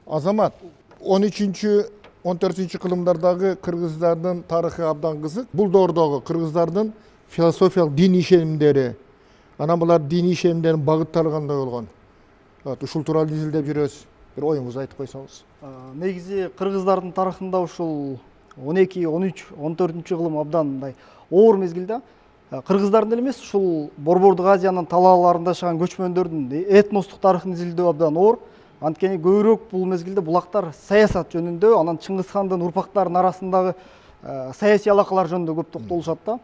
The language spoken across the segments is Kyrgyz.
Азамат, 13-14 кылымдардағы кыргыздардын тарыхы абдан кызык. Бул доордогу кыргыздардын философиялык дин ишенимдери, анан булар дин ишенимдерин багытталгандай болгон. Ушул тууралуу изилдеп жүрөбүз. Бир оюңузду айтып койсоңуз. Негизи кыргыздардын тарыхында ушул 12, 13, 14 кылым абдан мындай оор мезгилде кыргыздардын эле эмес, ушул Борбордук Азиянын талааларында жашаган көчмөндөрдүн этностук тарыхын изилдөө абдан оор. Анткени көбүрөөк бул мезгилде булактар саясат жөнүндө, анан Чыңгыз хандын урпактарынын арасындагы саясий алакалар жөнүндө көп токтолушат да.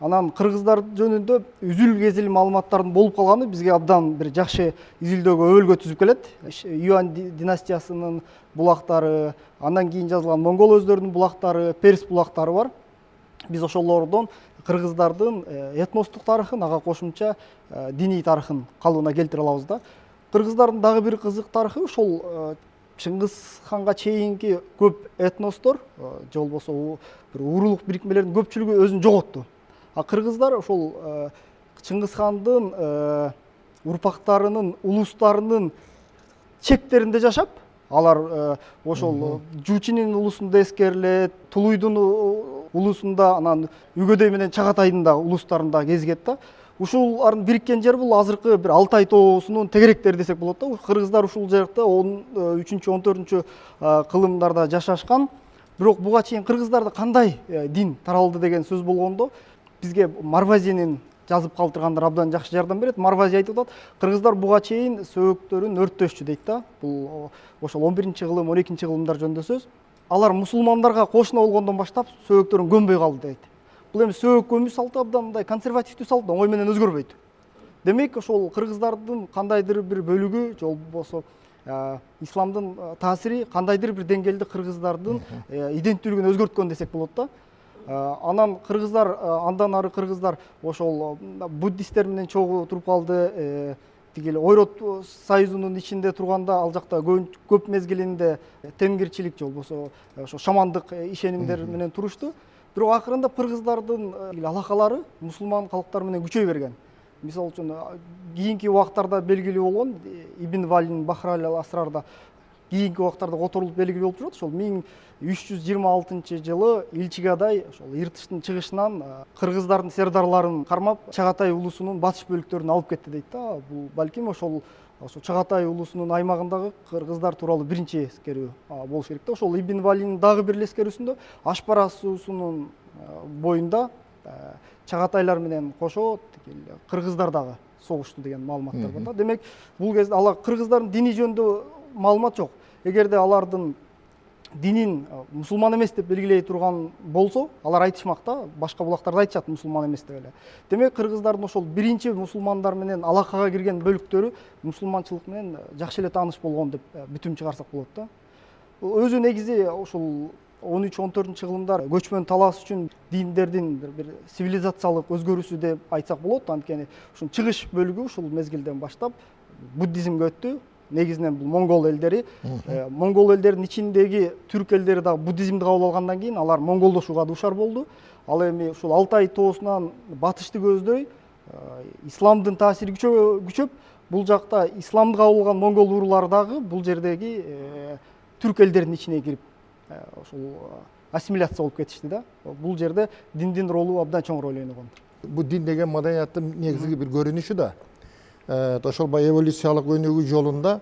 Анан кыргыздар жөнүндө үзүл кезил маалыматтардын болуп калганы бизге абдан бир жакшы изилдөөгө өбөлгө түзүп келет. Юань династиясынын булактары, андан кийин жазылган монгол өздөрүнүн булактары, перс булактары бар. Биз ошолордон кыргыздардын этностук тарыхын, ага кошумча диний тарыхын калыбына келтире алабыз да. Кыргыздардын дагы бир кызык тарыхы ушул Чыңгыз ханга чейинки көп этностор же болбосо бир уруулук бирикмелердин көпчүлүгү өзүн жоготту. А кыргыздар ошол Чыңгыз хандын урпактарынын, улустарынын чектеринде жашап, алар ошол Жуучинин улусунда эскерилет, Тулуйдун улусунда, анан Үгөдөй менен Чагатайдын да улустарында кезигет да. Ушулардын бириккен жери бул азыркы бир Алтай тоосунун тегеректери десек болот да. Кыргыздар ушул жерде 13-14 кылымдарда жашашкан. Бирок буга чейин кыргыздарда кандай дин таралды деген сөз болгондо, бизге Марвазинин жазып калтыргандар абдан жакшы жардам берет. Марвази айтып атат, кыргыздар буга чейин сөөктөрүн өрттөшчү дейт да. Бул ошол 11-кылым, 12-кылымдар жөнүндө сөз. Алар мусулмандарга кошуна болгондон баштап сөөктөрүн көмбөй калды дейт. Бул эми сөөк көмүү салты абдан мындай консервативдүү салт, оңой менен өзгөрбөйт. Демек, ошол кыргыздардын кандайдыр бир бөлүгү, же болбосо исламдын таасири кандайдыр бир деңгээлде кыргыздардын иденттүүлүгүн өзгөрткөн десек болот да. Анан кыргыздар, андан ары кыргыздар ошол буддисттер менен чогуу туруп калды. Тигил Ойрот союзунун ичинде турганда ал жакта көп мезгилинде тенгирчилик же болбосо ошо шамандык ишенимдер менен турушту. Бирок акырында кыргыздардын алакалары мусулман калктар менен күчөй берген. Мисалы үчүн кийинки убактарда белгилүү болгон Ибн Валин Бахраль ал-Асрарда кийинки убактарда которулуп белгилүү болуп турат. Ошол 1326-жылы Илчигадай ошол Иртыштын чыгышынан кыргыздардын сердарларын кармап Чагатай улусунун батыш бөлүктөрүн алып кетти дейт да. Бул балким ошол Чагатай улусунун аймагындагы кыргыздар тууралуу биринчи эскерүү болуш керек да. Ошол Ибн Валинин дагы бир эскерүүсүндө Ашпара суусунун боюнда Чагатайлар менен кошо кыргыздар дагы согушту деген маалыматтар бар да. Демек, бул кезде алар кыргыздардын дини жөнүндө маалымат жок. Эгерде алардын динин мусулман эмес деп белгилей турган болсо, алар айтышмак да, башка булактарда айтышат мусулман эмес деп эле. Демек, кыргыздардын ошол биринчи мусулмандар менен алакага кирген бөлүктөрү мусулманчылык менен жакшы эле тааныш болгон деп бүтүм чыгарсак болот да. Өзү негизи ошол 13-14 кылымдар көчмөн талаас үчүн диндердин бир цивилизациялык өзгөрүүсү деп айтсак болот. Анткени ушул чыгыш бөлүгү ушул мезгилден баштап буддизмге өттү. Негизинен бул монгол элдери, монгол элдеринин ичиндеги түрк элдери дагы буддизмди кабыл алгандан кийин алар монголдошууга дуушар болду. Ал эми ушул Алтай тоосунан батышты көздөй исламдын таасири күчөп, бул жакта исламды кабыл алган монгол уруулары дагы бул жердеги түрк элдеринин ичине кирип ошол ассимиляция болуп кетишти да. Бул жерде диндин ролу абдан чоң роль ойногон. Бул дин деген маданияттын негизги бир көрүнүшү да. Ошол эволюциялык өнүгүү жолунда